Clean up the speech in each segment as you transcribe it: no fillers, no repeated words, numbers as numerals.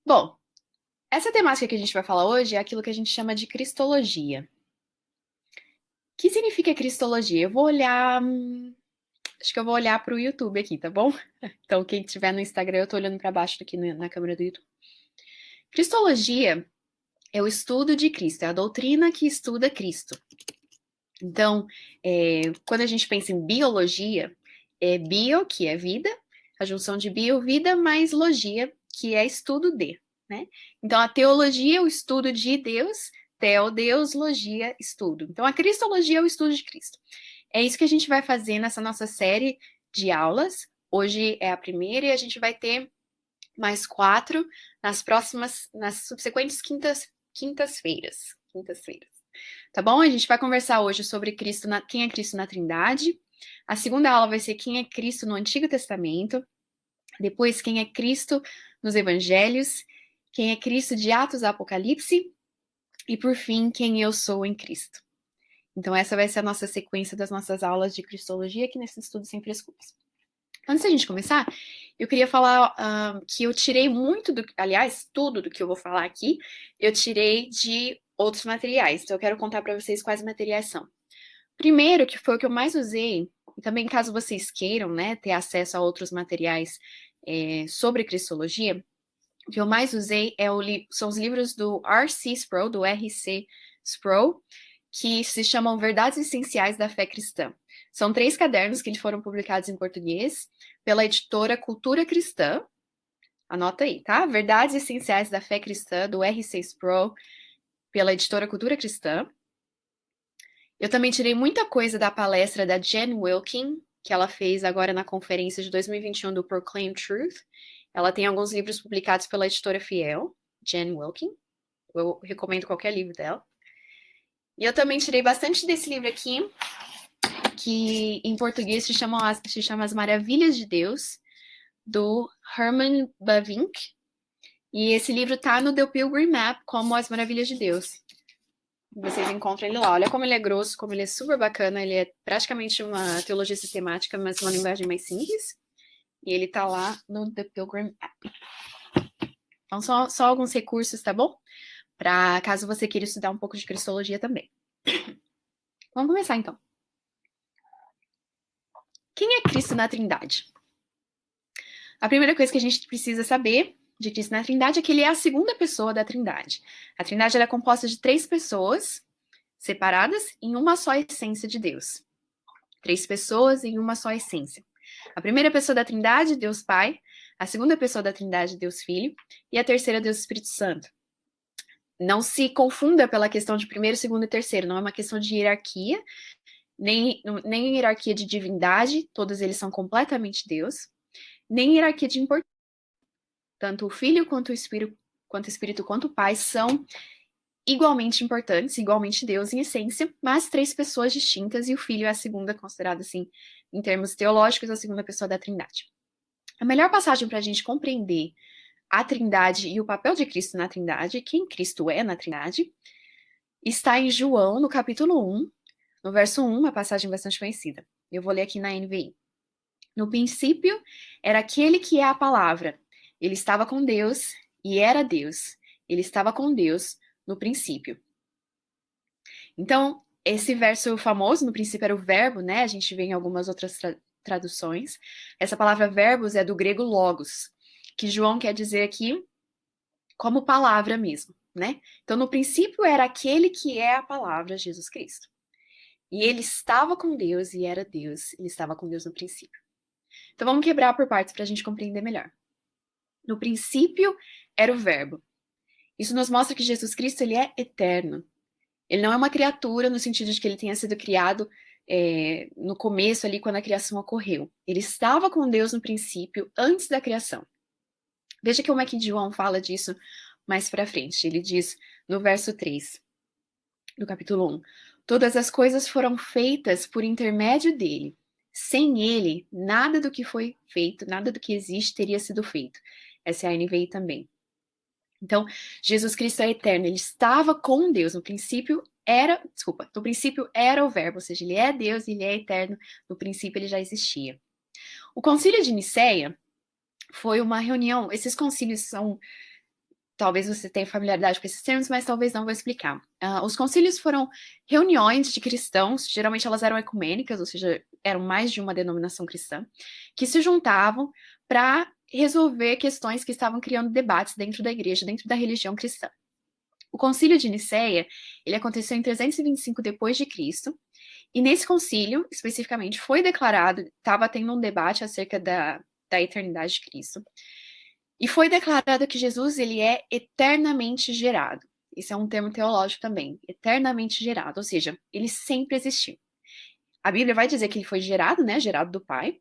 Bom, essa temática que a gente vai falar hoje é aquilo que a gente chama de cristologia. O que significa cristologia? Eu vou olhar. Acho que eu vou olhar para o YouTube aqui, tá bom? Então, quem estiver no Instagram, eu tô olhando para baixo aqui na câmera do YouTube. Cristologia é o estudo de Cristo, é a doutrina que estuda Cristo. Então, quando a gente pensa em biologia, é bio, que é vida, a junção de bio, vida, mais logia, que é estudo de, né? Então, a teologia é o estudo de Deus, teo, Deus, logia, estudo. Então, a cristologia é o estudo de Cristo. É isso que a gente vai fazer nessa nossa série de aulas. Hoje é a primeira e a gente vai ter mais 4 nas subsequentes quintas-feiras. Quintas-feiras. Tá bom? A gente vai conversar hoje sobre quem é Cristo na Trindade. A segunda aula vai ser quem é Cristo no Antigo Testamento. Depois, quem é Cristo nos Evangelhos. Quem é Cristo de Atos a Apocalipse. E por fim, quem eu sou em Cristo. Então, essa vai ser a nossa sequência das nossas aulas de Cristologia aqui nesse estudo sem frescuras. Antes da gente começar, eu queria falar que eu tirei aliás, tudo do que eu vou falar aqui, eu tirei de outros materiais. Então, eu quero contar para vocês quais materiais são. Primeiro, que foi o que eu mais usei, e também caso vocês queiram, né, ter acesso a outros materiais sobre Cristologia, o que eu mais usei são os livros do R.C. Sproul, do R.C. Sproul, que se chamam Verdades Essenciais da Fé Cristã. São 3 cadernos que foram publicados em português pela editora Cultura Cristã. Anota aí, tá? Verdades Essenciais da Fé Cristã, do R.C. Sproul, pela editora Cultura Cristã. Eu também tirei muita coisa da palestra da Jen Wilkin, que ela fez agora na conferência de 2021 do Proclaim Truth. Ela tem alguns livros publicados pela editora Fiel, Jen Wilkin. Eu recomendo qualquer livro dela. E eu também tirei bastante desse livro aqui, que em português se chama As Maravilhas de Deus, do Herman Bavinck. E esse livro tá no The Pilgrim Map como As Maravilhas de Deus. Vocês encontram ele lá. Olha como ele é grosso, como ele é super bacana. Ele é praticamente uma teologia sistemática, mas uma linguagem mais simples. E ele tá lá no The Pilgrim App. Então, só alguns recursos, tá bom? Para caso você queira estudar um pouco de cristologia também. Vamos começar, então. Quem é Cristo na Trindade? A primeira coisa que a gente precisa saber de Cristo na Trindade é que ele é a segunda pessoa da Trindade. A Trindade é composta de 3 pessoas separadas em uma só essência de Deus. 3 pessoas em uma só essência. A primeira pessoa da Trindade, Deus Pai. A segunda pessoa da Trindade, Deus Filho. E a terceira, Deus Espírito Santo. Não se confunda pela questão de primeiro, segundo e terceiro. Não é uma questão de hierarquia, nem hierarquia de divindade. Todos eles são completamente Deus. Nem hierarquia de importância. Tanto o Filho quanto o Espírito quanto o Pai são igualmente importantes, igualmente Deus em essência, mas 3 pessoas distintas, e o Filho é a segunda, considerada assim, em termos teológicos, a segunda pessoa da Trindade. A melhor passagem para a gente compreender a Trindade e o papel de Cristo na Trindade, quem Cristo é na Trindade, está em João, no capítulo 1, no verso 1, uma passagem bastante conhecida. Eu vou ler aqui na NVI. No princípio, era aquele que é a palavra. Ele estava com Deus e era Deus. Ele estava com Deus no princípio. Então, esse verso famoso, no princípio era o verbo, né? A gente vê em algumas outras traduções. Essa palavra verbos é do grego logos, que João quer dizer aqui como palavra mesmo, né? Então, no princípio era aquele que é a palavra, Jesus Cristo. E ele estava com Deus e era Deus. Ele estava com Deus no princípio. Então, vamos quebrar por partes para a gente compreender melhor. No princípio era o verbo. Isso nos mostra que Jesus Cristo ele é eterno. Ele não é uma criatura no sentido de que ele tenha sido criado no começo ali, quando a criação ocorreu. Ele estava com Deus no princípio, antes da criação. Veja como é que João fala disso mais para frente. Ele diz no verso 3, do capítulo 1, todas as coisas foram feitas por intermédio dele. Sem ele, nada do que foi feito, nada do que existe teria sido feito. Essa é a NVI também. Então, Jesus Cristo é eterno, ele estava com Deus, no princípio era o verbo, ou seja, ele é Deus, ele é eterno, no princípio ele já existia. O concílio de Nicéia foi uma reunião, esses concílios são talvez você tenha familiaridade com esses termos, mas talvez não, vou explicar. Os concílios foram reuniões de cristãos, geralmente elas eram ecumênicas, ou seja, eram mais de uma denominação cristã, que se juntavam para resolver questões que estavam criando debates dentro da igreja, dentro da religião cristã. O concílio de Nicéia, ele aconteceu em 325 depois de Cristo, e nesse concílio, especificamente, foi declarado, estava tendo um debate acerca da eternidade de Cristo, e foi declarado que Jesus ele é eternamente gerado. Isso é um termo teológico também, eternamente gerado, ou seja, ele sempre existiu. A Bíblia vai dizer que ele foi gerado, né, gerado do Pai,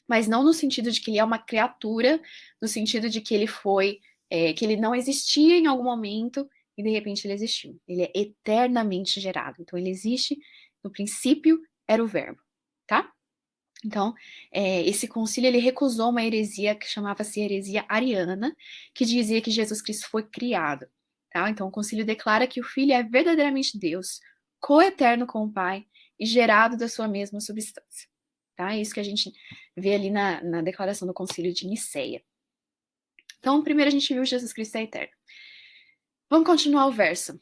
mas não no sentido de que ele é uma criatura, no sentido de que ele foi, que ele não existia em algum momento e de repente ele existiu. Ele é eternamente gerado. Então ele existe, no princípio era o verbo, tá? Então, esse concílio ele recusou uma heresia que chamava-se heresia ariana, que dizia que Jesus Cristo foi criado, tá? Então o concílio declara que o Filho é verdadeiramente Deus, coeterno com o Pai e gerado da sua mesma substância. Tá? É isso que a gente vê ali na declaração do concílio de Nicéia. Então, primeiro a gente viu Jesus Cristo é eterno. Vamos continuar o verso.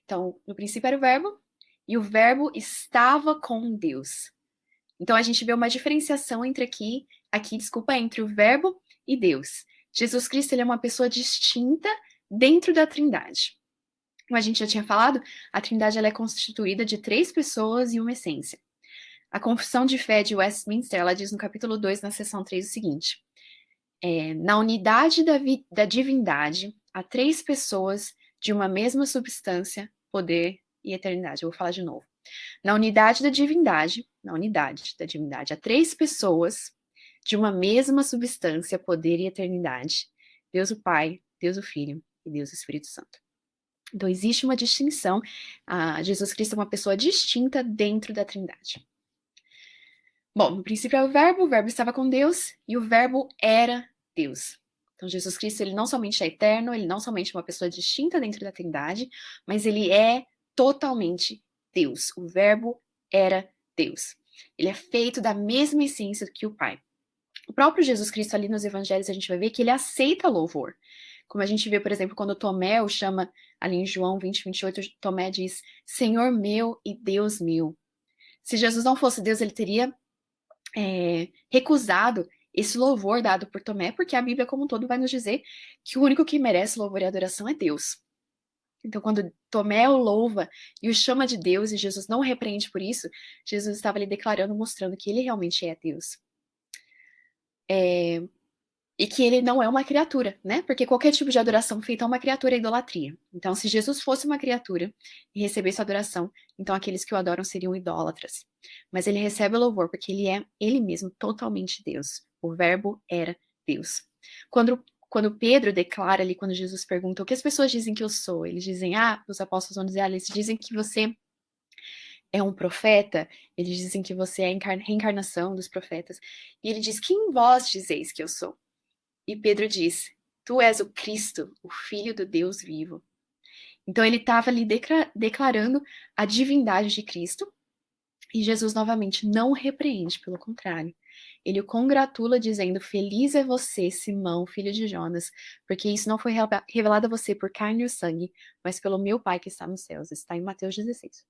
Então, no princípio era o verbo, e o verbo estava com Deus. Então, a gente vê uma diferenciação entre entre o verbo e Deus. Jesus Cristo ele é uma pessoa distinta dentro da Trindade. Como a gente já tinha falado, a Trindade ela é constituída de 3 pessoas e uma essência. A Confissão de Fé de Westminster, ela diz no capítulo 2, na seção 3, o seguinte: na unidade da divindade, há 3 pessoas de uma mesma substância, poder e eternidade. Eu vou falar de novo. Na unidade da divindade, há 3 pessoas de uma mesma substância, poder e eternidade. Deus o Pai, Deus o Filho e Deus o Espírito Santo. Então, existe uma distinção. Jesus Cristo é uma pessoa distinta dentro da Trindade. Bom, no princípio é o verbo estava com Deus e o verbo era Deus. Então, Jesus Cristo, ele não somente é eterno, ele não somente é uma pessoa distinta dentro da Trindade, mas ele é totalmente Deus. O verbo era Deus. Ele é feito da mesma essência que o Pai. O próprio Jesus Cristo ali nos evangelhos, a gente vai ver que ele aceita louvor. Como a gente vê, por exemplo, quando Tomé o chama ali em João 20, 28, Tomé diz, Senhor meu e Deus meu. Se Jesus não fosse Deus, ele teria recusado esse louvor dado por Tomé, porque a Bíblia como um todo vai nos dizer que o único que merece louvor e adoração é Deus. Então, quando Tomé o louva e o chama de Deus, e Jesus não o repreende por isso, Jesus estava ali declarando, mostrando que ele realmente é Deus. E que ele não é uma criatura, né? Porque qualquer tipo de adoração feita a uma criatura é idolatria. Então, se Jesus fosse uma criatura e recebesse adoração, então aqueles que o adoram seriam idólatras. Mas ele recebe o louvor porque ele é ele mesmo totalmente Deus. O verbo era Deus. Quando Pedro declara ali, quando Jesus pergunta o que as pessoas dizem que eu sou, eles dizem, os apóstolos vão dizer, eles dizem que você é um profeta, eles dizem que você é a reencarnação dos profetas. E ele diz, quem vós dizeis que eu sou? E Pedro diz, tu és o Cristo, o Filho do Deus vivo. Então ele estava ali declarando a divindade de Cristo, e Jesus novamente não o repreende, pelo contrário. Ele o congratula dizendo, feliz é você, Simão, filho de Jonas, porque isso não foi revelado a você por carne e sangue, mas pelo meu Pai que está nos céus. Está em Mateus 16.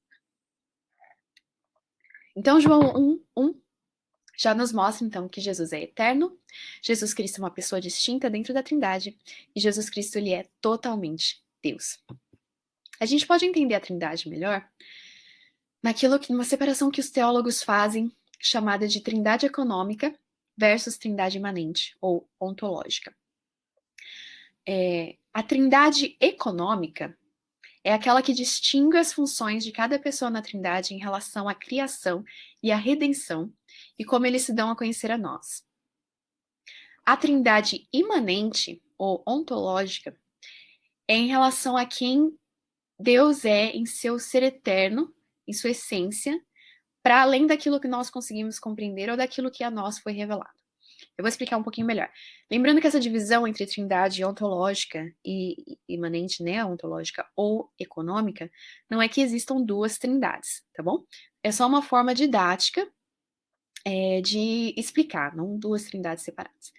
Então João 1:1 já nos mostra, então, que Jesus é eterno, Jesus Cristo é uma pessoa distinta dentro da Trindade, e Jesus Cristo, ele é totalmente Deus. A gente pode entender a Trindade melhor numa separação que os teólogos fazem, chamada de Trindade econômica versus Trindade imanente, ou ontológica. A Trindade econômica é aquela que distingue as funções de cada pessoa na Trindade em relação à criação e à redenção, e como eles se dão a conhecer a nós. A Trindade imanente, ou ontológica, é em relação a quem Deus é em seu ser eterno, em sua essência, para além daquilo que nós conseguimos compreender ou daquilo que a nós foi revelado. Eu vou explicar um pouquinho melhor. Lembrando que essa divisão entre trindade ontológica e imanente, né, ontológica ou econômica, não é que existam 2 trindades, tá bom? É só uma forma didática de explicar, não 2 trindades separadas.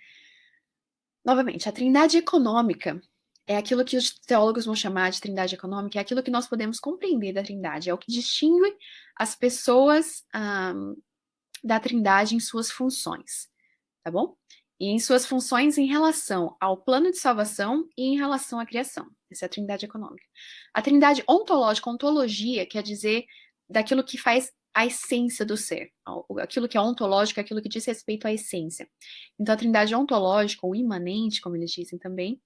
Novamente, a trindade econômica é aquilo que os teólogos vão chamar de trindade econômica, é aquilo que nós podemos compreender da trindade, é o que distingue as pessoas da trindade em suas funções, tá bom? E em suas funções em relação ao plano de salvação e em relação à criação. Essa é a trindade econômica. A trindade ontológica, ontologia, quer dizer daquilo que faz a essência do ser. Aquilo que é ontológico é aquilo que diz respeito à essência. Então, a trindade ontológica, ou imanente, como eles dizem também,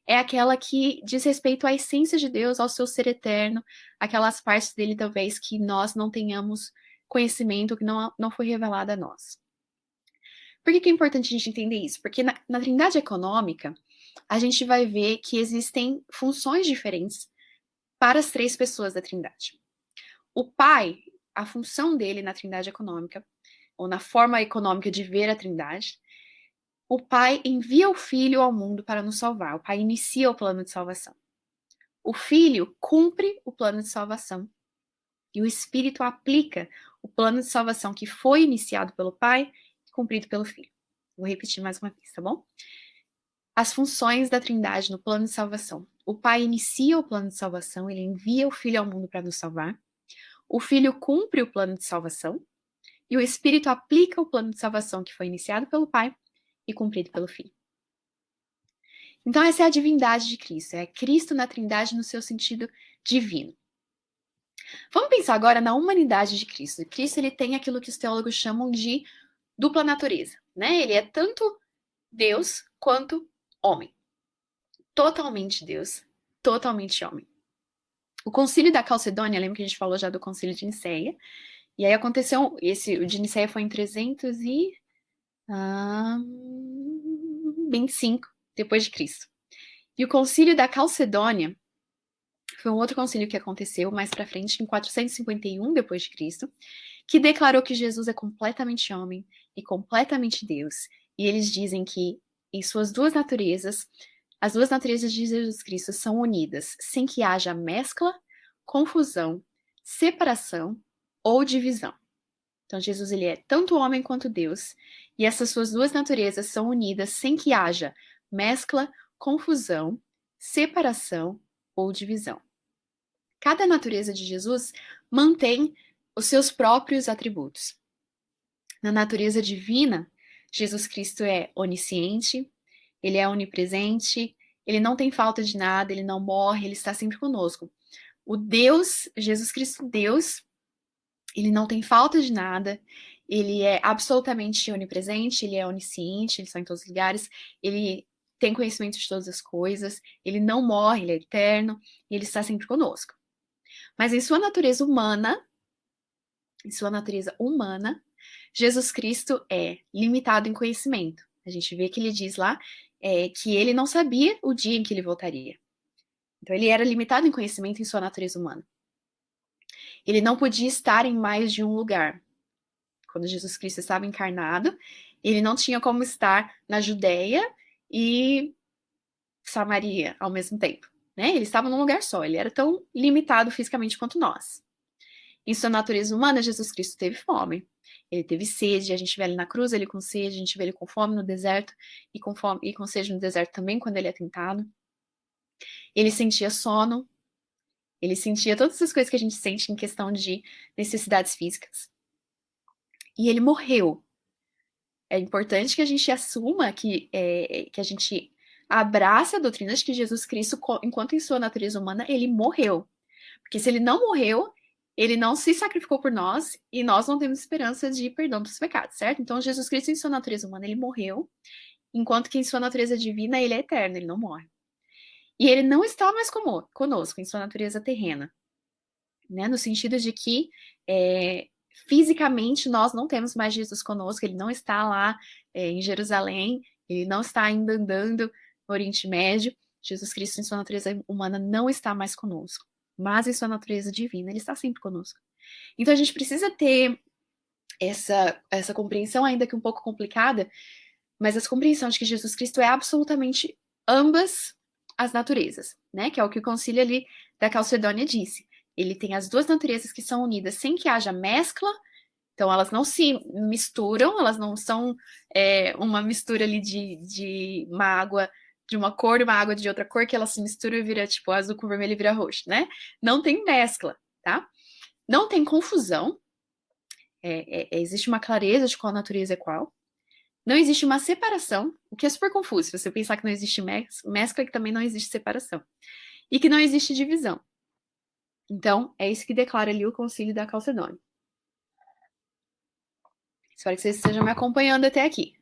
é aquela que diz respeito à essência de Deus, ao seu ser eterno, aquelas partes dele, talvez, que nós não tenhamos conhecimento, que não foi revelado a nós. Por que é importante a gente entender isso? Porque na trindade econômica, a gente vai ver que existem funções diferentes para as três pessoas da trindade. O pai, a função dele na trindade econômica, ou na forma econômica de ver a trindade, o pai envia o filho ao mundo para nos salvar. O pai inicia o plano de salvação. O filho cumpre o plano de salvação. E o espírito aplica o plano de salvação que foi iniciado pelo pai e cumprido pelo filho. Vou repetir mais uma vez, tá bom? As funções da trindade no plano de salvação. O pai inicia o plano de salvação, ele envia o filho ao mundo para nos salvar. O filho cumpre o plano de salvação. E o espírito aplica o plano de salvação que foi iniciado pelo pai e cumprido pelo filho. Então, essa é a divindade de Cristo, é Cristo na trindade no seu sentido divino. Vamos pensar agora na humanidade de Cristo. Cristo ele tem aquilo que os teólogos chamam de dupla natureza, né? Ele é tanto Deus quanto homem. Totalmente Deus, totalmente homem. O concílio da Calcedônia, lembra que a gente falou já do concílio de Nicéia? E aí aconteceu, o de Nicéia foi em 325 depois de Cristo. E o concílio da Calcedônia foi um outro concílio que aconteceu mais para frente, em 451 depois de Cristo, que declarou que Jesus é completamente homem e completamente Deus. E eles dizem que em suas duas naturezas, as duas naturezas de Jesus Cristo são unidas, sem que haja mescla, confusão, separação ou divisão. Então Jesus ele é tanto homem quanto Deus, e essas suas duas naturezas são unidas sem que haja mescla, confusão, separação ou divisão. Cada natureza de Jesus mantém os seus próprios atributos. Na natureza divina, Jesus Cristo é onisciente, ele é onipresente, ele não tem falta de nada, ele não morre, ele está sempre conosco. O Deus, Jesus Cristo Deus, ele não tem falta de nada, ele é absolutamente onipresente, ele é onisciente, ele está em todos os lugares, ele tem conhecimento de todas as coisas, ele não morre, ele é eterno, e ele está sempre conosco. Mas em sua natureza humana, Jesus Cristo é limitado em conhecimento. A gente vê que ele diz lá que ele não sabia o dia em que ele voltaria. Então ele era limitado em conhecimento em sua natureza humana. Ele não podia estar em mais de um lugar. Quando Jesus Cristo estava encarnado, ele não tinha como estar na Judéia e Samaria ao mesmo tempo, né? Ele estava num lugar só, ele era tão limitado fisicamente quanto nós. Em sua natureza humana, Jesus Cristo teve fome, ele teve sede, a gente vê ele na cruz, ele com sede, a gente vê ele com fome no deserto e com sede no deserto também quando ele é tentado. Ele sentia sono, ele sentia todas as coisas que a gente sente em questão de necessidades físicas. E ele morreu. É importante que a gente assuma que a gente abrace a doutrina de que Jesus Cristo, enquanto em sua natureza humana, ele morreu. Porque se ele não morreu, ele não se sacrificou por nós e nós não temos esperança de perdão dos pecados, certo? Então, Jesus Cristo, em sua natureza humana, ele morreu, enquanto que em sua natureza divina, ele é eterno, ele não morre. E ele não está mais conosco, em sua natureza terrena, né? No sentido de que fisicamente nós não temos mais Jesus conosco, ele não está lá em Jerusalém, ele não está ainda andando no Oriente Médio. Jesus Cristo, em sua natureza humana, não está mais conosco, mas em sua natureza divina, ele está sempre conosco. Então a gente precisa ter essa compreensão, ainda que um pouco complicada, mas essa compreensão de que Jesus Cristo é absolutamente ambas as naturezas, né? Que é o que o concílio ali da Calcedônia disse. Ele tem as duas naturezas que são unidas sem que haja mescla, então elas não se misturam, elas não são uma mistura ali de uma água de uma cor e uma água de outra cor, que ela se mistura e vira, tipo, azul com vermelho e vira roxo, né? Não tem mescla, tá? Não tem confusão. Existe uma clareza de qual natureza é qual. Não existe uma separação, o que é super confuso. Se você pensar que não existe mescla, que também não existe separação. E que não existe divisão. Então, é isso que declara ali o Concílio da Calcedônia. Espero que vocês estejam me acompanhando até aqui.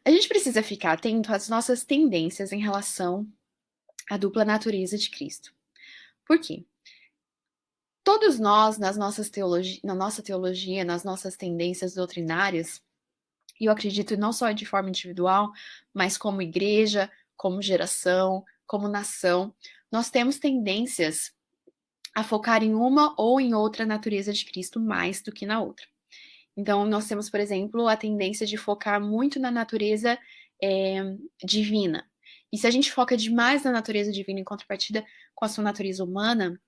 A gente precisa ficar atento às nossas tendências em relação à dupla natureza de Cristo. Por quê? Todos nós, na nossa teologia, nas nossas tendências doutrinárias, e eu acredito não só de forma individual, mas como igreja, como geração, como nação, nós temos tendências a focar em uma ou em outra natureza de Cristo mais do que na outra. Então, nós temos, por exemplo, a tendência de focar muito na natureza divina. E se a gente foca demais na natureza divina em contrapartida com a sua natureza humana,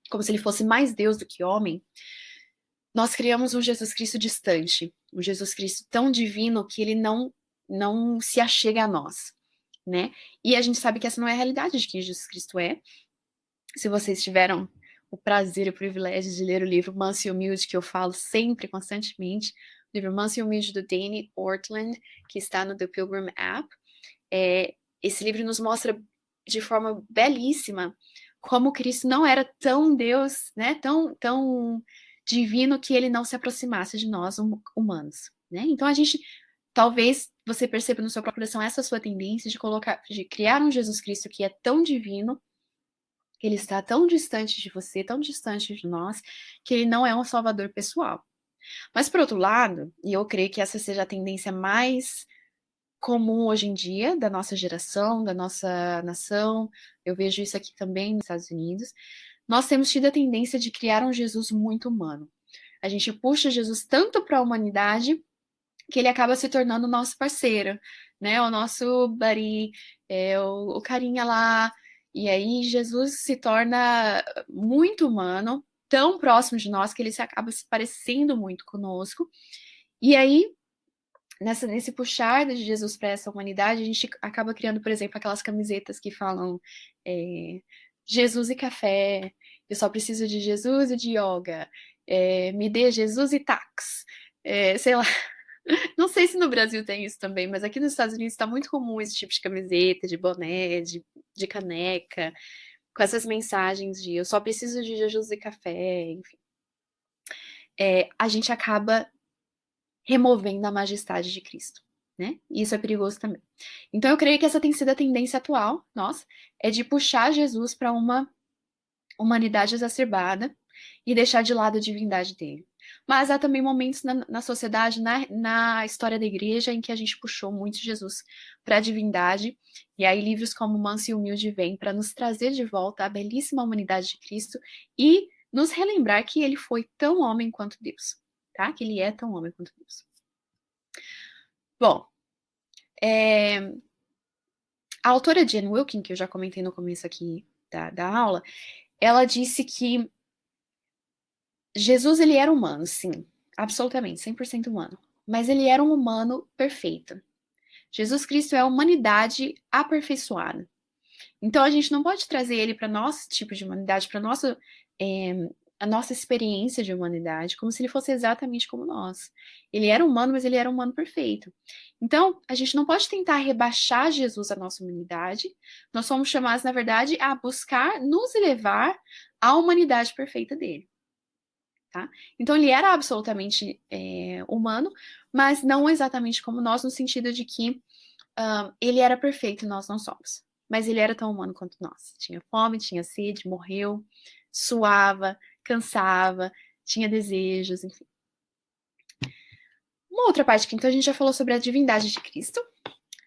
como se ele fosse mais Deus do que homem, nós criamos um Jesus Cristo distante, um Jesus Cristo tão divino que ele não se achega a nós, né? E a gente sabe que essa não é a realidade de quem Jesus Cristo é. Se vocês tiveram o prazer e o privilégio de ler o livro Manso e Humilde, que eu falo sempre, constantemente, o livro Manso e Humilde do Dane Ortlund, que está no The Pilgrim App, esse livro nos mostra de forma belíssima como Cristo não era tão Deus, né, tão divino que ele não se aproximasse de nós humanos, né? Então a gente, talvez você perceba no seu próprio coração essa sua tendência de criar um Jesus Cristo que é tão divino, que ele está tão distante de você, tão distante de nós, que ele não é um salvador pessoal. Mas por outro lado, e eu creio que essa seja a tendência mais comum hoje em dia, da nossa geração, da nossa nação, eu vejo isso aqui também nos Estados Unidos, nós temos tido a tendência de criar um Jesus muito humano. A gente puxa Jesus tanto para a humanidade que ele acaba se tornando o nosso parceiro, né? O nosso buddy, o carinha lá. E aí Jesus se torna muito humano, tão próximo de nós que ele acaba se parecendo muito conosco. E aí nesse puxar de Jesus para essa humanidade, a gente acaba criando, por exemplo, aquelas camisetas que falam Jesus e café, eu só preciso de Jesus e de yoga, me dê Jesus e tax, sei lá. Não sei se no Brasil tem isso também, mas aqui nos Estados Unidos está muito comum esse tipo de camiseta, de boné, de caneca, com essas mensagens de eu só preciso de Jesus e café, enfim. A gente acaba removendo a majestade de Cristo, né? E isso é perigoso também. Então eu creio que essa tem sido a tendência atual, nossa, é de puxar Jesus para uma humanidade exacerbada e deixar de lado a divindade dele. Mas há também momentos na sociedade, na história da igreja, em que a gente puxou muito Jesus para a divindade, e aí livros como Manso e Humilde vêm para nos trazer de volta a belíssima humanidade de Cristo e nos relembrar que ele foi tão homem quanto Deus, tá? Que ele é tão homem quanto Deus. Bom, a autora Jen Wilkin, que eu já comentei no começo aqui da aula, ela disse que Jesus, ele era humano, sim, absolutamente, 100% humano, mas ele era um humano perfeito. Jesus Cristo é a humanidade aperfeiçoada. Então a gente não pode trazer ele para nosso tipo de humanidade, para a nossa experiência de humanidade, como se ele fosse exatamente como nós. Ele era humano, mas ele era um humano perfeito. Então, a gente não pode tentar rebaixar Jesus à nossa humanidade. Nós somos chamados, na verdade, a buscar nos elevar à humanidade perfeita dele. Tá? Então, ele era absolutamente humano, mas não exatamente como nós, no sentido de que ele era perfeito e nós não somos. Mas ele era tão humano quanto nós. Tinha fome, tinha sede, morreu, suava, cansava, tinha desejos, enfim. Uma outra parte que então a gente já falou sobre a divindade de Cristo,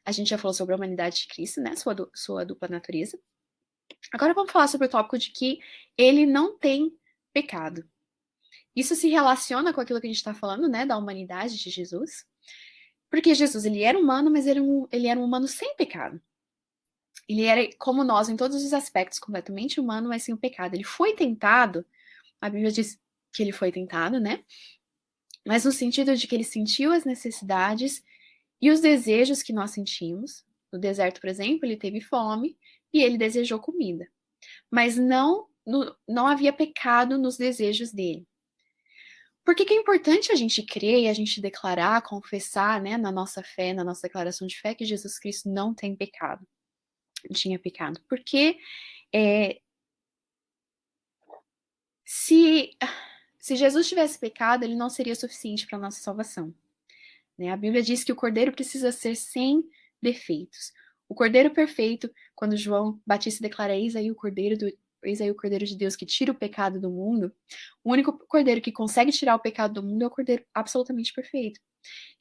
a gente já falou sobre a humanidade de Cristo, né, sua dupla natureza. Agora vamos falar sobre o tópico de que ele não tem pecado. Isso se relaciona com aquilo que a gente está falando, né, da humanidade de Jesus, porque Jesus, ele era humano, mas ele era um humano sem pecado. Ele era como nós em todos os aspectos, completamente humano, mas sem o pecado. Ele foi tentado, a Bíblia diz que ele foi tentado, né? Mas no sentido de que ele sentiu as necessidades e os desejos que nós sentimos. No deserto, por exemplo, ele teve fome e ele desejou comida. Mas não havia pecado nos desejos dele. Por que é importante a gente crer e a gente declarar, confessar, né, na nossa fé, na nossa declaração de fé, que Jesus Cristo não tem pecado, não tinha pecado? Porque se Jesus tivesse pecado, ele não seria suficiente para a nossa salvação. Né? A Bíblia diz que o cordeiro precisa ser sem defeitos. O cordeiro perfeito, quando João Batista declara eis aí o cordeiro de Deus que tira o pecado do mundo, o único cordeiro que consegue tirar o pecado do mundo é o cordeiro absolutamente perfeito.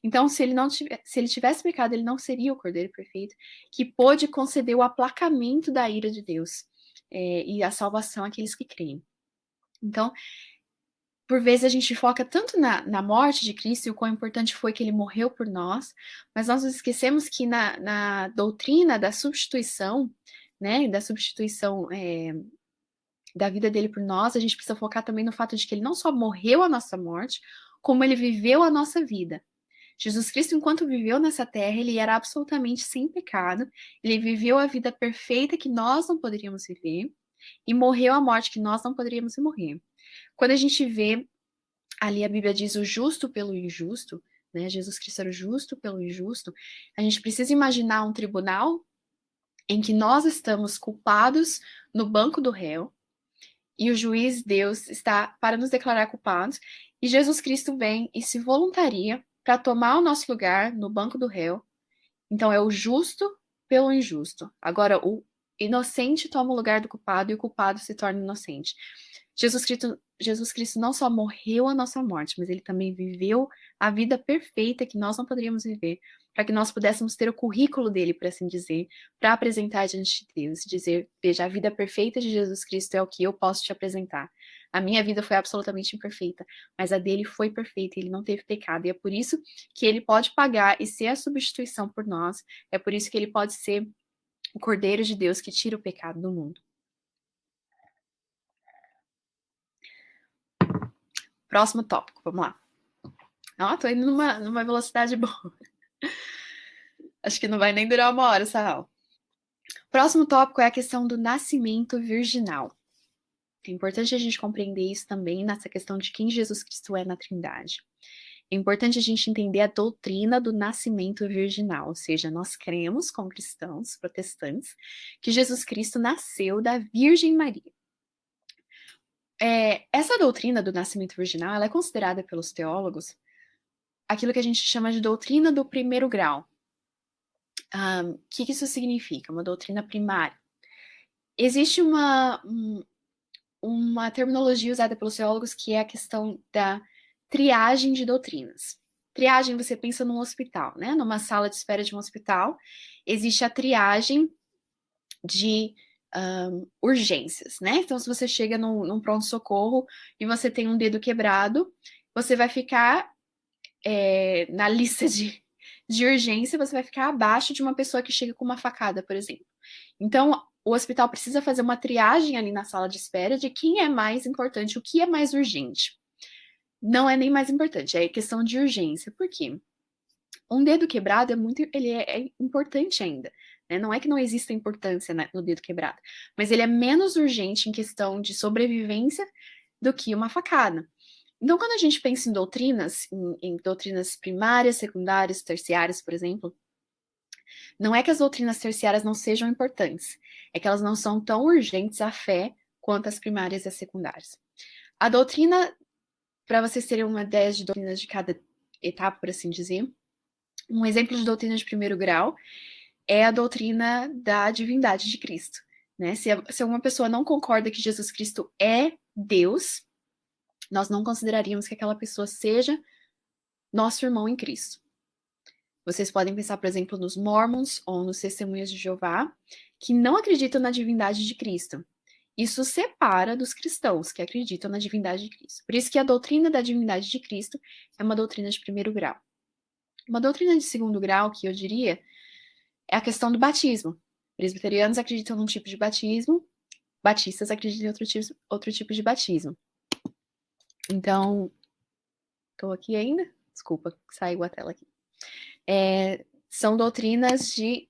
Então, se ele tivesse pecado, ele não seria o cordeiro perfeito que pôde conceder o aplacamento da ira de Deus e a salvação àqueles que creem. Então, por vezes a gente foca tanto na morte de Cristo e o quão importante foi que ele morreu por nós, mas nós nos esquecemos que na doutrina da substituição, né, da substituição da vida dele por nós, a gente precisa focar também no fato de que ele não só morreu a nossa morte, como ele viveu a nossa vida. Jesus Cristo, enquanto viveu nessa terra, ele era absolutamente sem pecado, ele viveu a vida perfeita que nós não poderíamos viver, e morreu a morte que nós não poderíamos morrer. Quando a gente vê ali a Bíblia diz o justo pelo injusto, né? Jesus Cristo era o justo pelo injusto. A gente precisa imaginar um tribunal em que nós estamos culpados no banco do réu e o juiz Deus está para nos declarar culpados e Jesus Cristo vem e se voluntaria para tomar o nosso lugar no banco do réu. Então é o justo pelo injusto. Agora o inocente toma o lugar do culpado e o culpado se torna inocente. Jesus Cristo não só morreu a nossa morte, mas ele também viveu a vida perfeita que nós não poderíamos viver, para que nós pudéssemos ter o currículo dele, por assim dizer, para apresentar diante de Deus, dizer, veja, a vida perfeita de Jesus Cristo é o que eu posso te apresentar. A minha vida foi absolutamente imperfeita, mas a dele foi perfeita, ele não teve pecado, e é por isso que ele pode pagar e ser a substituição por nós, é por isso que ele pode ser o Cordeiro de Deus que tira o pecado do mundo. Próximo tópico, vamos lá. Tô indo numa velocidade boa. Acho que não vai nem durar 1 hora essa aula. Próximo tópico é a questão do nascimento virginal. É importante a gente compreender isso também nessa questão de quem Jesus Cristo é na Trindade. É importante a gente entender a doutrina do nascimento virginal, ou seja, nós cremos, como cristãos protestantes, que Jesus Cristo nasceu da Virgem Maria. Essa doutrina do nascimento virginal, ela é considerada pelos teólogos aquilo que a gente chama de doutrina do primeiro grau. O que isso significa? Uma doutrina primária. Existe uma terminologia usada pelos teólogos que é a questão da triagem de doutrinas. Triagem, você pensa num hospital, né? Numa sala de espera de um hospital, existe a triagem de urgências, né? Então, se você chega num pronto-socorro e você tem um dedo quebrado, você vai ficar na lista de urgência, você vai ficar abaixo de uma pessoa que chega com uma facada, por exemplo. Então, o hospital precisa fazer uma triagem ali na sala de espera de quem é mais importante, o que é mais urgente. Não é nem mais importante, é questão de urgência. Por quê? Um dedo quebrado ele é importante ainda. Né? Não é que não exista importância no dedo quebrado, mas ele é menos urgente em questão de sobrevivência do que uma facada. Então, quando a gente pensa em doutrinas, em doutrinas primárias, secundárias, terciárias, por exemplo, não é que as doutrinas terciárias não sejam importantes, é que elas não são tão urgentes à fé quanto as primárias e as secundárias. A doutrina, para vocês terem uma ideia de doutrinas de cada etapa, por assim dizer, um exemplo de doutrina de primeiro grau é a doutrina da divindade de Cristo. Né? Se uma pessoa não concorda que Jesus Cristo é Deus, nós não consideraríamos que aquela pessoa seja nosso irmão em Cristo. Vocês podem pensar, por exemplo, nos Mormons ou nos Testemunhas de Jeová, que não acreditam na divindade de Cristo. Isso separa dos cristãos que acreditam na divindade de Cristo. Por isso que a doutrina da divindade de Cristo é uma doutrina de primeiro grau. Uma doutrina de segundo grau, que eu diria, é a questão do batismo. Presbiterianos acreditam num tipo de batismo, batistas acreditam em outro tipo de batismo. Então, estou aqui ainda? Desculpa, saiu a tela aqui. São doutrinas de...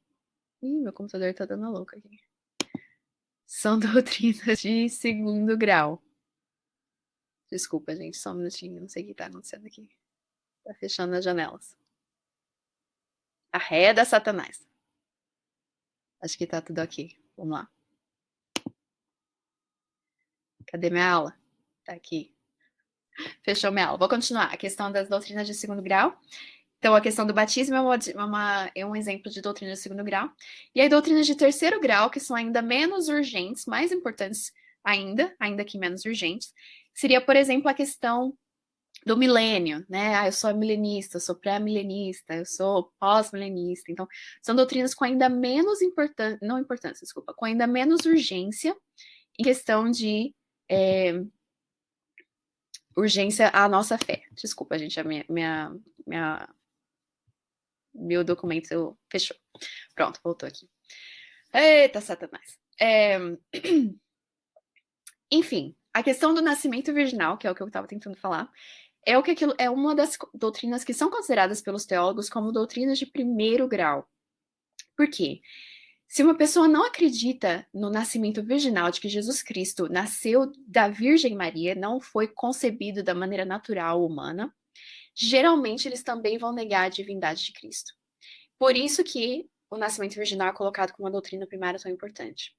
Ih, meu computador tá dando louco aqui. São doutrinas de segundo grau. Desculpa, gente, só um minutinho, não sei o que tá acontecendo aqui. Tá fechando as janelas. Arreda, Satanás. Acho que tá tudo aqui. Vamos lá. Cadê minha aula? Tá aqui. Fechou minha aula. Vou continuar. A questão das doutrinas de segundo grau. Então, a questão do batismo é um exemplo de doutrina de segundo grau. E aí, doutrinas de terceiro grau, que são ainda menos urgentes, mais importantes ainda que menos urgentes, seria, por exemplo, a questão do milênio, né? Eu sou milenista, eu sou pré-milenista, eu sou pós-milenista. Então, são doutrinas com ainda menos importância, desculpa, com ainda menos urgência em questão de urgência à nossa fé. Desculpa, gente, meu documento fechou. Pronto, voltou aqui. Eita, Satanás. Enfim, a questão do nascimento virginal, que é o que eu estava tentando falar, é uma das doutrinas que são consideradas pelos teólogos como doutrinas de primeiro grau. Por quê? Se uma pessoa não acredita no nascimento virginal, de que Jesus Cristo nasceu da Virgem Maria, não foi concebido da maneira natural humana, geralmente eles também vão negar a divindade de Cristo. Por isso que o nascimento virginal é colocado como uma doutrina primária tão importante.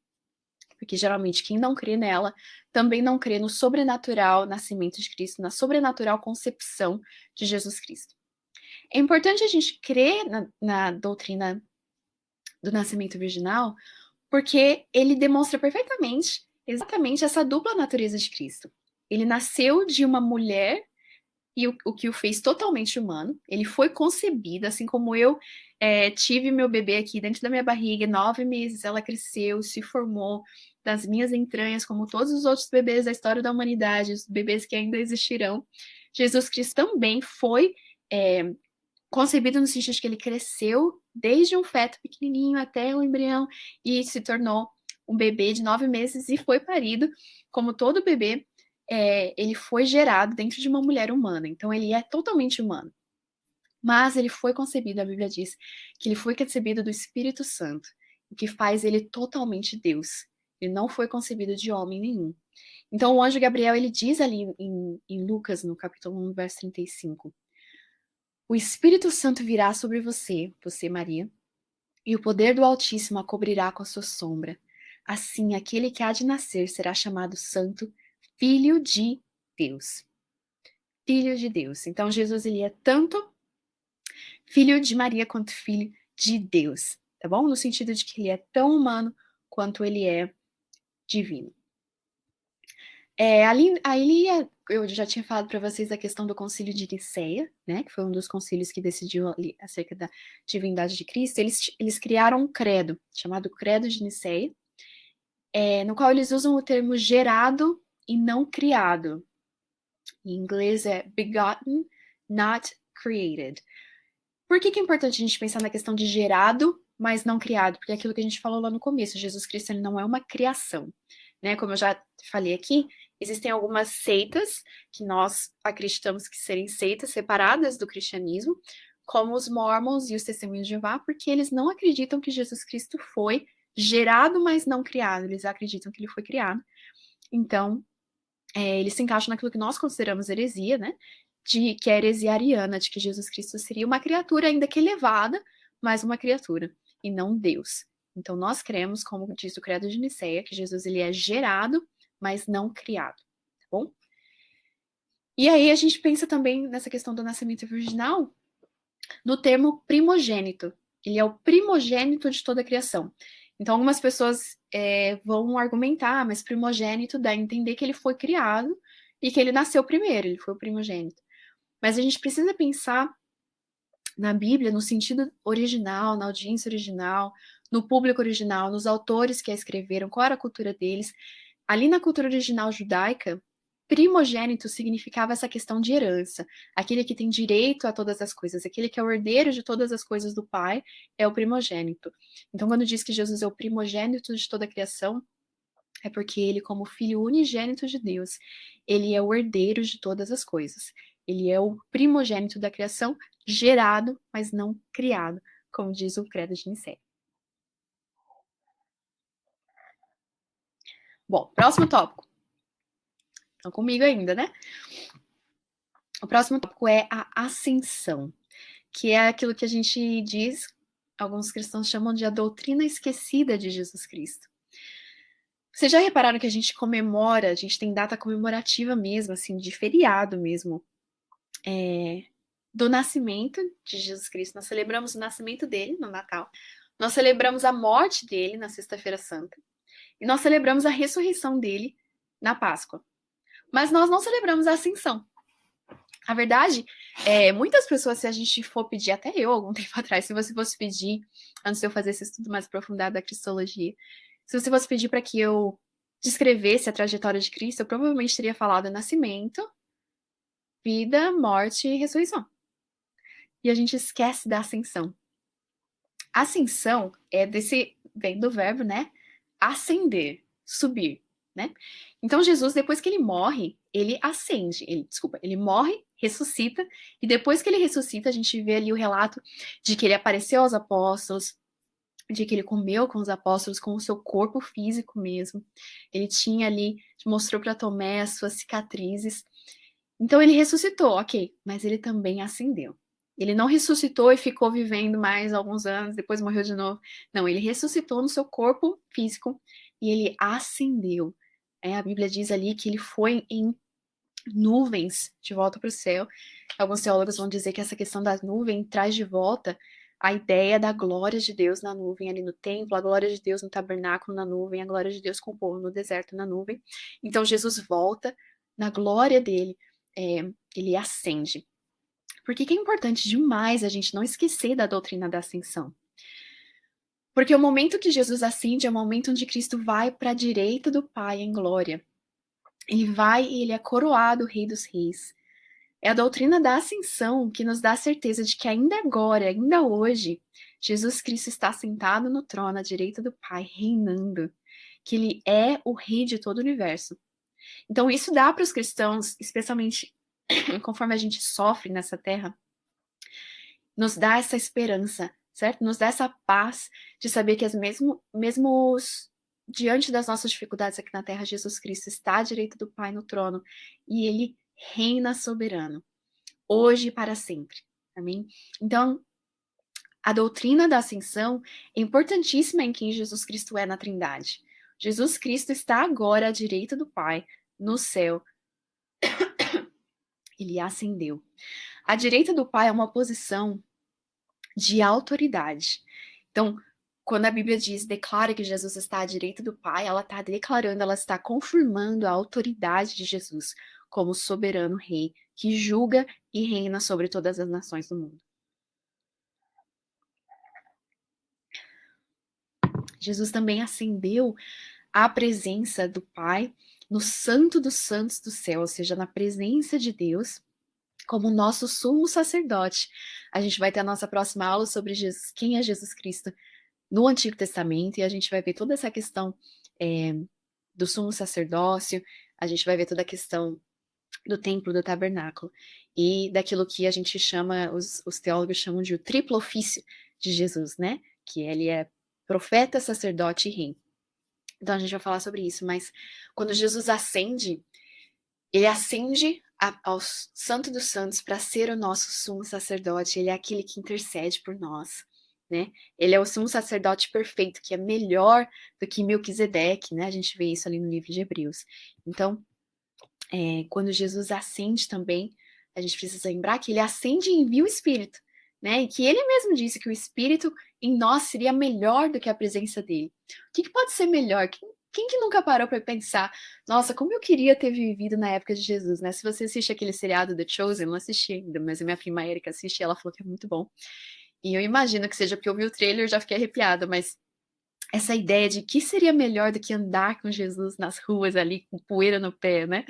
Porque geralmente quem não crê nela também não crê no sobrenatural nascimento de Cristo, na sobrenatural concepção de Jesus Cristo. É importante a gente crer na doutrina do nascimento virginal, porque ele demonstra perfeitamente, exatamente essa dupla natureza de Cristo. Ele nasceu de uma mulher e o que o fez totalmente humano. Ele foi concebido, assim como eu tive meu bebê aqui dentro da minha barriga, 9 meses, ela cresceu, se formou das minhas entranhas, como todos os outros bebês da história da humanidade, os bebês que ainda existirão. Jesus Cristo também foi concebido no sentido de que ele cresceu desde um feto pequenininho até o embrião e se tornou um bebê de 9 meses e foi parido, como todo bebê, ele foi gerado dentro de uma mulher humana, então ele é totalmente humano. Mas ele foi concebido, a Bíblia diz, que ele foi concebido do Espírito Santo, o que faz ele totalmente Deus. Ele não foi concebido de homem nenhum. Então o anjo Gabriel, ele diz ali em Lucas, no capítulo 1, verso 35, o Espírito Santo virá sobre você, Maria, e o poder do Altíssimo a cobrirá com a sua sombra. Assim, aquele que há de nascer será chamado Santo, Filho de Deus. Filho de Deus. Então, Jesus, ele é tanto filho de Maria quanto filho de Deus, tá bom? No sentido de que ele é tão humano quanto ele é divino. Eu já tinha falado para vocês a questão do concílio de Nicéia, né, que foi um dos concílios que decidiu acerca da divindade de Cristo. Eles criaram um credo, chamado Credo de Nicéia, no qual eles usam o termo gerado e não criado. Em inglês é begotten, not created. Por que é importante a gente pensar na questão de gerado, mas não criado? Porque é aquilo que a gente falou lá no começo, Jesus Cristo ele não é uma criação, né? Como eu já falei aqui, existem algumas seitas que nós acreditamos que serem seitas separadas do cristianismo, como os Mormons e os Testemunhos de Jeová, porque eles não acreditam que Jesus Cristo foi gerado, mas não criado. Eles acreditam que ele foi criado. Então, eles se encaixam naquilo que nós consideramos heresia, né? Que é a heresia ariana, de que Jesus Cristo seria uma criatura, ainda que elevada, mas uma criatura, e não Deus. Então, nós cremos, como diz o Credo de Nicéia, que Jesus ele é gerado, mas não criado, tá bom? E aí a gente pensa também nessa questão do nascimento virginal no termo primogênito. Ele é o primogênito de toda a criação. Então, algumas pessoas vão argumentar, mas primogênito dá a entender que ele foi criado e que ele nasceu primeiro, ele foi o primogênito. Mas a gente precisa pensar na Bíblia no sentido original, na audiência original, no público original, nos autores que a escreveram, qual era a cultura deles. Ali na cultura original judaica, primogênito significava essa questão de herança. Aquele que tem direito a todas as coisas, aquele que é o herdeiro de todas as coisas do Pai, é o primogênito. Então, quando diz que Jesus é o primogênito de toda a criação, é porque ele, como filho unigênito de Deus, ele é o herdeiro de todas as coisas. Ele é o primogênito da criação, gerado, mas não criado, como diz o Credo de Nicéia. Bom, próximo tópico. Estão comigo ainda, né? O próximo tópico é a ascensão, que é aquilo que a gente diz, alguns cristãos chamam de a doutrina esquecida de Jesus Cristo. Vocês já repararam que a gente comemora, a gente tem data comemorativa mesmo, assim, de feriado mesmo, do nascimento de Jesus Cristo. Nós celebramos o nascimento dele no Natal, nós celebramos a morte dele na Sexta-feira Santa, e nós celebramos a ressurreição dele na Páscoa. Mas nós não celebramos a ascensão. A verdade, muitas pessoas, se a gente for pedir, até eu, algum tempo atrás, se você fosse pedir, antes de eu fazer esse estudo mais aprofundado da cristologia, se você fosse pedir para que eu descrevesse a trajetória de Cristo, eu provavelmente teria falado nascimento, vida, morte e ressurreição. E a gente esquece da ascensão. Ascensão vem do verbo, né? Ascender, subir, né? Então Jesus, depois que ele morre, ele ascende, ele morre, ressuscita, e depois que ele ressuscita, a gente vê ali o relato de que ele apareceu aos apóstolos, de que ele comeu com os apóstolos, com o seu corpo físico mesmo. Ele tinha ali, mostrou para Tomé as suas cicatrizes. Então ele ressuscitou, ok, mas ele também ascendeu. Ele não ressuscitou e ficou vivendo mais alguns anos, depois morreu de novo. Não, ele ressuscitou no seu corpo físico e ele ascendeu. A Bíblia diz ali que ele foi em nuvens de volta para o céu. Alguns teólogos vão dizer que essa questão das nuvens traz de volta a ideia da glória de Deus na nuvem ali no templo, a glória de Deus no tabernáculo na nuvem, a glória de Deus com o povo no deserto na nuvem. Então Jesus volta na glória dele, ele ascende. Por que é importante demais a gente não esquecer da doutrina da ascensão? Porque o momento que Jesus ascende é o momento onde Cristo vai para a direita do Pai em glória. Ele vai e ele é coroado Rei dos Reis. É a doutrina da ascensão que nos dá a certeza de que ainda agora, ainda hoje, Jesus Cristo está sentado no trono à direita do Pai, reinando. Que ele é o Rei de todo o universo. Então isso dá para os cristãos, especialmente conforme a gente sofre nessa terra, nos dá essa esperança, certo? Nos dá essa paz de saber que mesmo diante das nossas dificuldades aqui na terra, Jesus Cristo está à direita do Pai no trono e ele reina soberano, hoje e para sempre. Amém? Então, a doutrina da ascensão é importantíssima em quem Jesus Cristo é na Trindade. Jesus Cristo está agora à direita do Pai, no céu. Ele ascendeu. A direita do Pai é uma posição de autoridade. Então, quando a Bíblia diz, declara que Jesus está à direita do Pai, ela está declarando, ela está confirmando a autoridade de Jesus como soberano rei que julga e reina sobre todas as nações do mundo. Jesus também ascendeu à presença do Pai no Santo dos Santos do céu, ou seja, na presença de Deus, como nosso sumo sacerdote. A gente vai ter a nossa próxima aula sobre Jesus, quem é Jesus Cristo no Antigo Testamento, e a gente vai ver toda essa questão do sumo sacerdócio, a gente vai ver toda a questão do templo, do tabernáculo, e daquilo que a gente chama, os teólogos chamam de o triplo ofício de Jesus, né? Que ele é profeta, sacerdote e rei. Então a gente vai falar sobre isso, mas quando Jesus ascende, ele ascende ao Santo dos Santos para ser o nosso sumo sacerdote, ele é aquele que intercede por nós, né? Ele é o sumo sacerdote perfeito, que é melhor do que Melquisedeque, né? A gente vê isso ali no livro de Hebreus. Então, quando Jesus ascende também, a gente precisa lembrar que ele ascende e envia o Espírito, né? E que ele mesmo disse que o Espírito em nós seria melhor do que a presença dele. O que pode ser melhor? Quem que nunca parou para pensar, nossa, como eu queria ter vivido na época de Jesus, né? Se você assiste aquele seriado The Chosen, eu não assisti ainda, mas a minha prima Erika assiste e ela falou que é muito bom. E eu imagino que seja porque eu vi o trailer e já fiquei arrepiada, mas essa ideia de que seria melhor do que andar com Jesus nas ruas ali, com poeira no pé, né?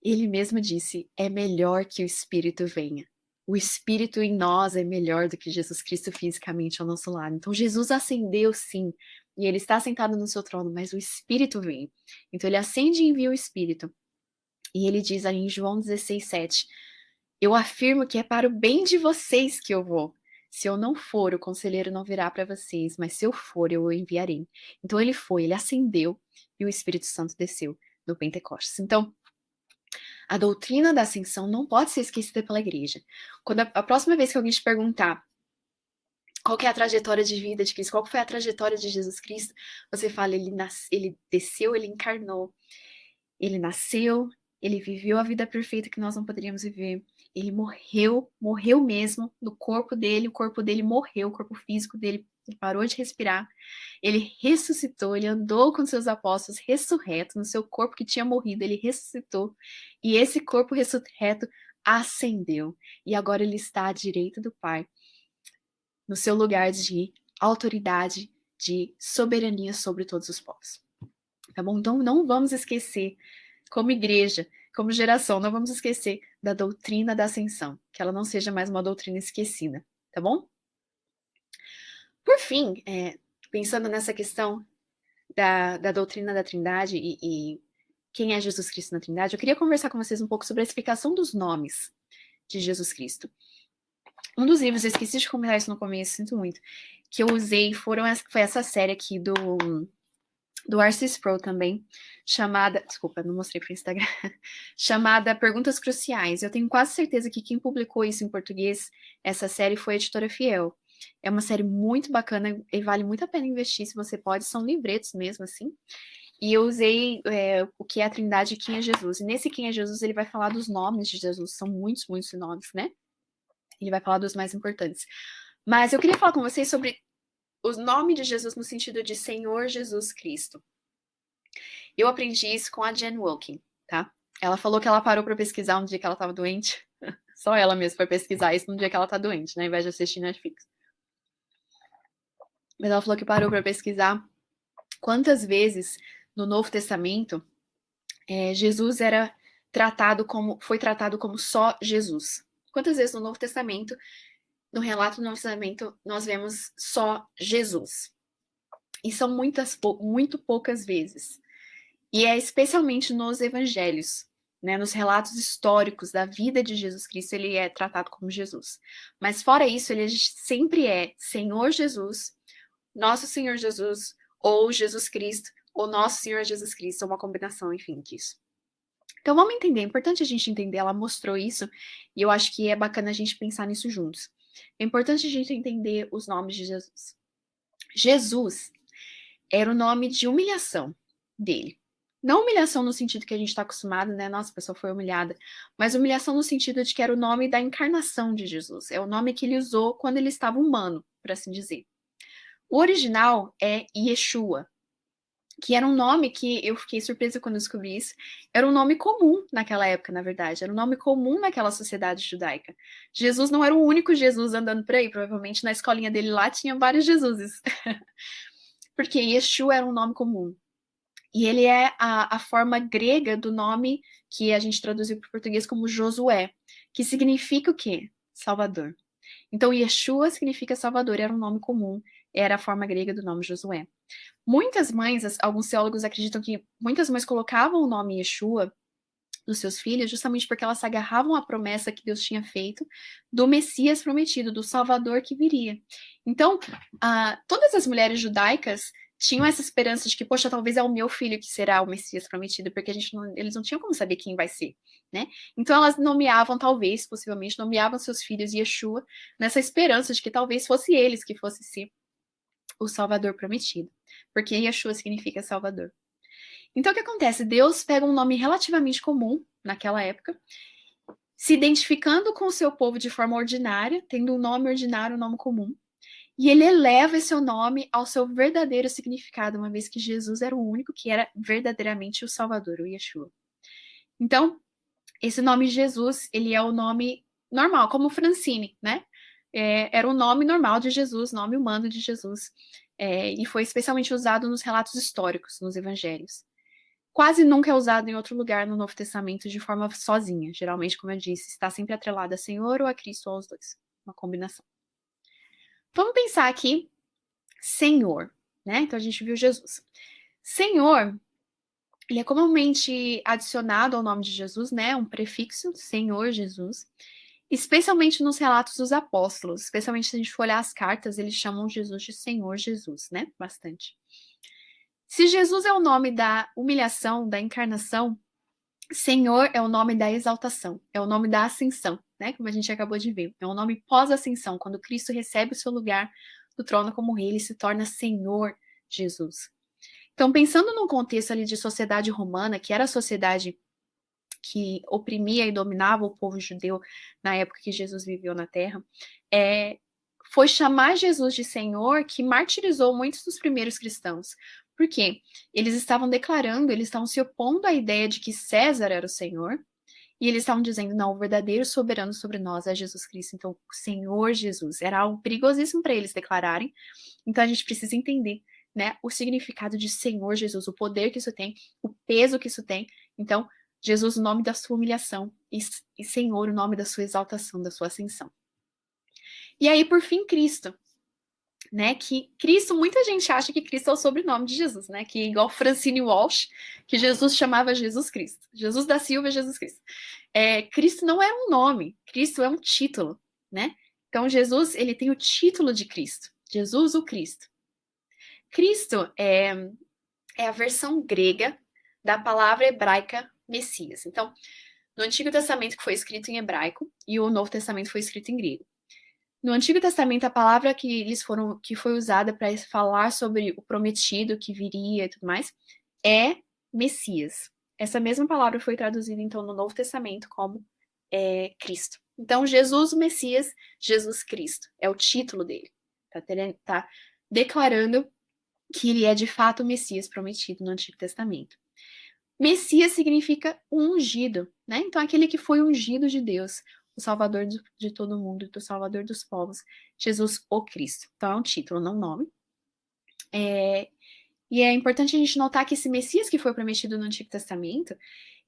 Ele mesmo disse, é melhor que o Espírito venha. O Espírito em nós é melhor do que Jesus Cristo fisicamente ao nosso lado. Então Jesus ascendeu sim, e ele está sentado no seu trono, mas o Espírito vem. Então ele ascende e envia o Espírito. E ele diz ali em João 16:7, Eu afirmo que é para o bem de vocês que eu vou. Se eu não for, o conselheiro não virá para vocês, mas se eu for, eu o enviarei. Então ele foi, ele ascendeu e o Espírito Santo desceu no Pentecostes. Então, a doutrina da ascensão não pode ser esquecida pela igreja. Quando a próxima vez que alguém te perguntar qual que é a trajetória de vida de Cristo, qual foi a trajetória de Jesus Cristo, você fala, ele desceu, ele encarnou, ele nasceu, ele viveu a vida perfeita que nós não poderíamos viver. Ele morreu, morreu mesmo no corpo dele, o corpo dele morreu, o corpo físico dele parou de respirar. Ele ressuscitou, ele andou com seus apóstolos ressurreto, no seu corpo que tinha morrido, ele ressuscitou. E esse corpo ressurreto ascendeu. E agora ele está à direita do Pai, no seu lugar de autoridade, de soberania sobre todos os povos. Tá bom? Então não vamos esquecer, como igreja, como geração, não vamos esquecer da doutrina da ascensão, que ela não seja mais uma doutrina esquecida, tá bom? Por fim, pensando nessa questão da doutrina da Trindade e quem é Jesus Cristo na Trindade, eu queria conversar com vocês um pouco sobre a explicação dos nomes de Jesus Cristo. Um dos livros, eu esqueci de comentar isso no começo, sinto muito, que eu usei foi essa série aqui do R.C. Sproul também, chamada, desculpa, não mostrei para o Instagram, chamada Perguntas Cruciais. Eu tenho quase certeza que quem publicou isso em português, essa série, foi a Editora Fiel. É uma série muito bacana e vale muito a pena investir, se você pode, são livretos mesmo, assim. E eu usei o que é a Trindade e quem é Jesus. E nesse quem é Jesus, ele vai falar dos nomes de Jesus, são muitos, muitos nomes, né? Ele vai falar dos mais importantes. Mas eu queria falar com vocês sobre o nome de Jesus no sentido de Senhor Jesus Cristo. Eu aprendi isso com a Jen Wilkin, tá? Ela falou que ela parou para pesquisar um dia que ela estava doente. Só ela mesma foi pesquisar isso no dia que ela tá doente, né? Ao invés de assistir Netflix. Mas ela falou que parou para pesquisar quantas vezes no Novo Testamento Jesus foi tratado como só Jesus. Quantas vezes no Novo Testamento, no relato do Novo Testamento, nós vemos só Jesus? E são muito poucas vezes. E é especialmente nos evangelhos, né, nos relatos históricos da vida de Jesus Cristo, ele é tratado como Jesus. Mas fora isso, ele sempre é Senhor Jesus, Nosso Senhor Jesus, ou Jesus Cristo, ou Nosso Senhor Jesus Cristo, é uma combinação, enfim, disso. Então vamos entender, é importante a gente entender, ela mostrou isso, e eu acho que é bacana a gente pensar nisso juntos. É importante a gente entender os nomes de Jesus. Jesus era o nome de humilhação dele. Não humilhação no sentido que a gente está acostumado, né? Nossa, a pessoa foi humilhada. Mas humilhação no sentido de que era o nome da encarnação de Jesus. É o nome que ele usou quando ele estava humano, por assim dizer. O original é Yeshua, que era um nome que eu fiquei surpresa quando descobri isso. Era um nome comum naquela época, na verdade. Era um nome comum naquela sociedade judaica. Jesus não era o único Jesus andando por aí. Provavelmente na escolinha dele lá tinha vários Jesuses. Porque Yeshua era um nome comum. E ele é a forma grega do nome que a gente traduziu para o português como Josué, que significa o quê? Salvador. Então, Yeshua significa Salvador, era um nome comum, era a forma grega do nome Josué. Muitas mães, alguns teólogos acreditam que muitas mães colocavam o nome Yeshua dos seus filhos justamente porque elas se agarravam à promessa que Deus tinha feito do Messias prometido, do Salvador que viria. Então, todas as mulheres judaicas tinham essa esperança de que, poxa, talvez é o meu filho que será o Messias prometido, porque eles não tinham como saber quem vai ser, né? Então elas nomeavam, talvez, possivelmente, nomeavam seus filhos Yeshua nessa esperança de que talvez fosse eles que fosse ser o Salvador prometido, porque Yeshua significa Salvador. Então o que acontece? Deus pega um nome relativamente comum naquela época, se identificando com o seu povo de forma ordinária, tendo um nome ordinário, um nome comum, e ele eleva esse nome ao seu verdadeiro significado, uma vez que Jesus era o único que era verdadeiramente o Salvador, o Yeshua. Então, esse nome Jesus, ele é o nome normal, como Francine, né? Era o nome normal de Jesus, nome humano de Jesus, e foi especialmente usado nos relatos históricos, nos evangelhos. Quase nunca é usado em outro lugar no Novo Testamento de forma sozinha. Geralmente, como eu disse, está sempre atrelado a Senhor ou a Cristo ou aos dois. Uma combinação. Vamos pensar aqui, Senhor, né? Então a gente viu Jesus. Senhor, ele é comumente adicionado ao nome de Jesus, né? Um prefixo, Senhor Jesus. Especialmente nos relatos dos apóstolos, especialmente se a gente for olhar as cartas, eles chamam Jesus de Senhor Jesus, né? Bastante. Se Jesus é o nome da humilhação, da encarnação, Senhor é o nome da exaltação, é o nome da ascensão, né? Como a gente acabou de ver. É o nome pós-ascensão, quando Cristo recebe o seu lugar do trono como rei, ele se torna Senhor Jesus. Então, pensando num contexto ali de sociedade romana, que era a sociedade que oprimia e dominava o povo judeu na época que Jesus viveu na Terra, foi chamar Jesus de Senhor que martirizou muitos dos primeiros cristãos. Por quê? Eles estavam declarando, eles estavam se opondo à ideia de que César era o Senhor, e eles estavam dizendo, não, o verdadeiro soberano sobre nós é Jesus Cristo. Então, o Senhor Jesus era algo perigosíssimo para eles declararem. Então, a gente precisa entender, né, o significado de Senhor Jesus, o poder que isso tem, o peso que isso tem. Então, Jesus, o nome da sua humilhação, e Senhor, o nome da sua exaltação, da sua ascensão. E aí, por fim, Cristo, né? Que Cristo, muita gente acha que Cristo é o sobrenome de Jesus, né? Que igual Francine Walsh, que Jesus chamava Jesus Cristo. Jesus da Silva, Jesus Cristo. Cristo não é um nome, Cristo é um título, né? Então, Jesus, ele tem o título de Cristo. Jesus, o Cristo. Cristo é a versão grega da palavra hebraica Messias. Então, no Antigo Testamento que foi escrito em hebraico e o Novo Testamento foi escrito em grego. No Antigo Testamento, a palavra que foi usada para falar sobre o prometido que viria e tudo mais é Messias. Essa mesma palavra foi traduzida então no Novo Testamento como Cristo. Então, Jesus, o Messias, Jesus Cristo, é o título dele. Tá declarando que ele é de fato o Messias prometido no Antigo Testamento. Messias significa ungido, né? Então, aquele que foi ungido de Deus, o Salvador de todo mundo, o Salvador dos povos, Jesus o Cristo. Então, é um título, não um nome. E é importante a gente notar que esse Messias que foi prometido no Antigo Testamento,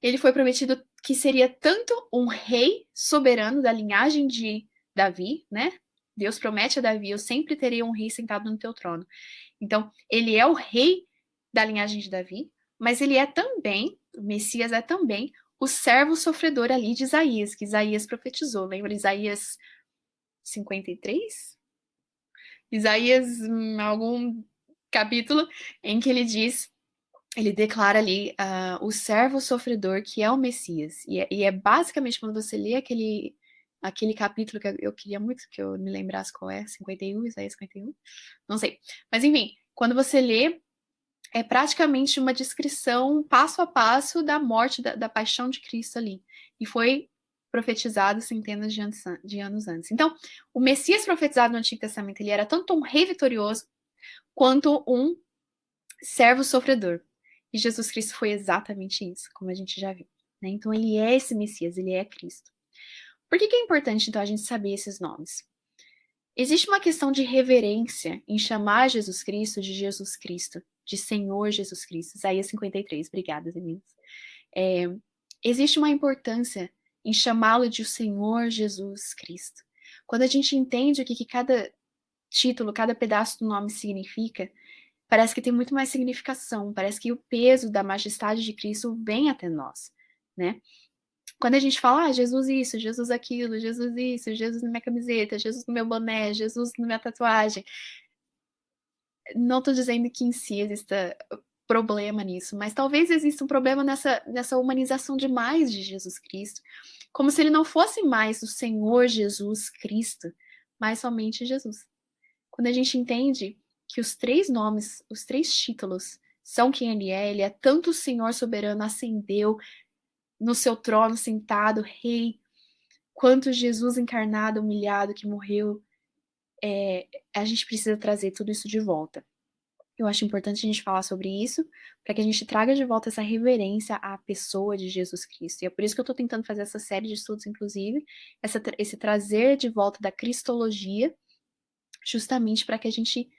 ele foi prometido que seria tanto um rei soberano da linhagem de Davi, né? Deus promete a Davi, eu sempre terei um rei sentado no teu trono. Então, ele é o rei da linhagem de Davi, mas ele é também, o Messias é também, o servo sofredor ali de Isaías, que Isaías profetizou. Lembra Isaías 53? Isaías, algum capítulo em que ele diz, ele declara ali o servo sofredor que é o Messias. E é basicamente quando você lê aquele capítulo que eu queria muito que eu me lembrasse qual é, 51, Isaías 51, não sei. Mas enfim, quando você lê, é praticamente uma descrição passo a passo da morte, da paixão de Cristo ali. E foi profetizado centenas de anos antes. Então, o Messias profetizado no Antigo Testamento, ele era tanto um rei vitorioso, quanto um servo sofredor. E Jesus Cristo foi exatamente isso, como a gente já viu. Né? Então, ele é esse Messias, ele é Cristo. Por que é importante, então, a gente saber esses nomes? Existe uma questão de reverência em chamar Jesus Cristo de Jesus Cristo, de Senhor Jesus Cristo. Isaías 53, obrigada, meninas. Existe uma importância em chamá-lo de o Senhor Jesus Cristo. Quando a gente entende o que cada título, cada pedaço do nome significa, parece que tem muito mais significação, parece que o peso da majestade de Cristo vem até nós, né? Quando a gente fala, Jesus isso, Jesus aquilo, Jesus isso, Jesus na minha camiseta, Jesus no meu boné, Jesus na minha tatuagem. Não estou dizendo que em si exista problema nisso, mas talvez exista um problema nessa humanização demais de Jesus Cristo, como se ele não fosse mais o Senhor Jesus Cristo, mas somente Jesus. Quando a gente entende que os três nomes, os três títulos, são quem ele é tanto o Senhor soberano, ascendeu no seu trono, sentado, rei, quanto Jesus encarnado, humilhado, que morreu, a gente precisa trazer tudo isso de volta. Eu acho importante a gente falar sobre isso, para que a gente traga de volta essa reverência à pessoa de Jesus Cristo. E é por isso que eu estou tentando fazer essa série de estudos, inclusive, esse trazer de volta da cristologia, justamente para que a gente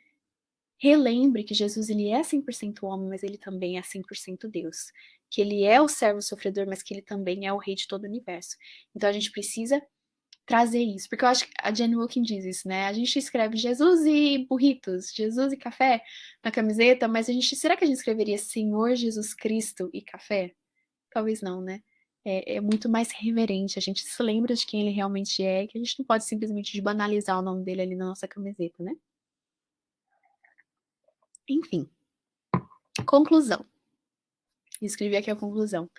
relembre que Jesus ele é 100% homem, mas ele também é 100% Deus. Que ele é o servo sofredor, mas que ele também é o rei de todo o universo. Então a gente precisa trazer isso, porque eu acho que a Jen Wilkin diz isso, né? A gente escreve Jesus e burritos, Jesus e café na camiseta, mas será que a gente escreveria Senhor Jesus Cristo e café? Talvez não, né? é muito mais reverente, a gente se lembra de quem ele realmente é, que a gente não pode simplesmente desbanalizar o nome dele ali na nossa camiseta, né. Enfim, conclusão, escrevi aqui a conclusão.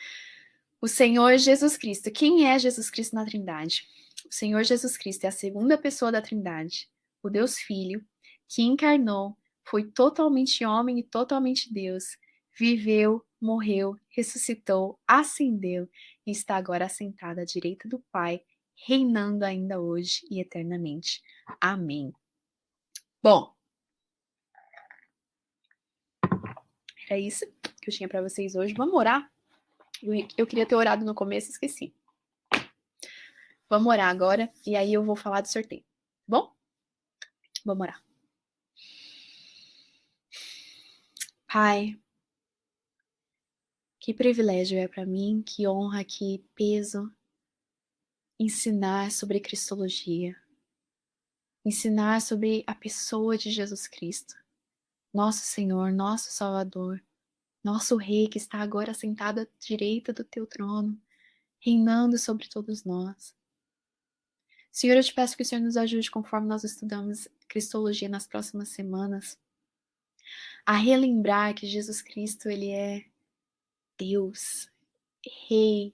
O Senhor Jesus Cristo. Quem é Jesus Cristo na Trindade? O Senhor Jesus Cristo é a segunda pessoa da Trindade, o Deus Filho, que encarnou, foi totalmente homem e totalmente Deus, viveu, morreu, ressuscitou, ascendeu e está agora assentado à direita do Pai, reinando ainda hoje e eternamente. Amém. Bom, era isso que eu tinha para vocês hoje. Vamos orar? Eu queria ter orado no começo, esqueci. Vamos orar agora e aí eu vou falar do sorteio. Bom? Vamos orar. Pai, que privilégio é para mim, que honra, que peso ensinar sobre Cristologia, ensinar sobre a pessoa de Jesus Cristo, nosso Senhor, nosso Salvador, nosso Rei que está agora sentado à direita do teu trono, reinando sobre todos nós. Senhor, eu te peço que o Senhor nos ajude conforme nós estudamos Cristologia nas próximas semanas, a relembrar que Jesus Cristo, ele é Deus, Rei,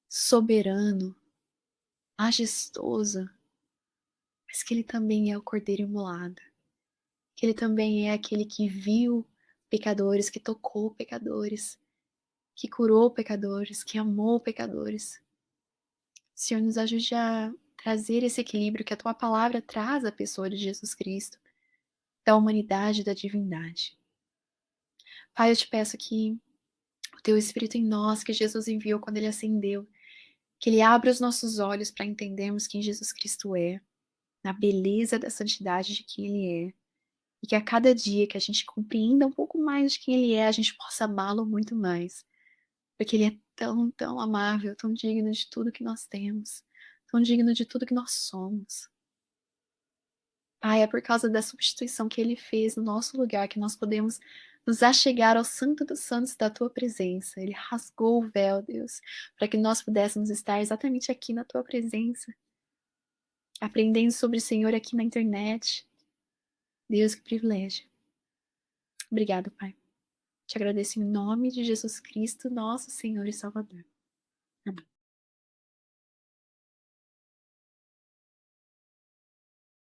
soberano, majestoso, mas que ele também é o Cordeiro imolado, que ele também é aquele que viu pecadores, que tocou pecadores, que curou pecadores, que amou pecadores. Senhor, nos ajude a trazer esse equilíbrio que a tua palavra traz à pessoa de Jesus Cristo, da humanidade e da divindade. Pai, eu te peço que o teu Espírito em nós, que Jesus enviou quando ele ascendeu, que ele abra os nossos olhos para entendermos quem Jesus Cristo é, na beleza da santidade de quem ele é, e que a cada dia que a gente compreenda um pouco mais de quem ele é, a gente possa amá-lo muito mais, porque ele é tão, tão amável, tão digno de tudo que nós temos, tão digno de tudo que nós somos. Pai, é por causa da substituição que ele fez no nosso lugar que nós podemos nos achegar ao Santo dos Santos da tua presença. Ele rasgou o véu, Deus, para que nós pudéssemos estar exatamente aqui na tua presença, aprendendo sobre o Senhor aqui na internet. Deus, que privilégio. Obrigado, Pai. Te agradeço em nome de Jesus Cristo, nosso Senhor e Salvador.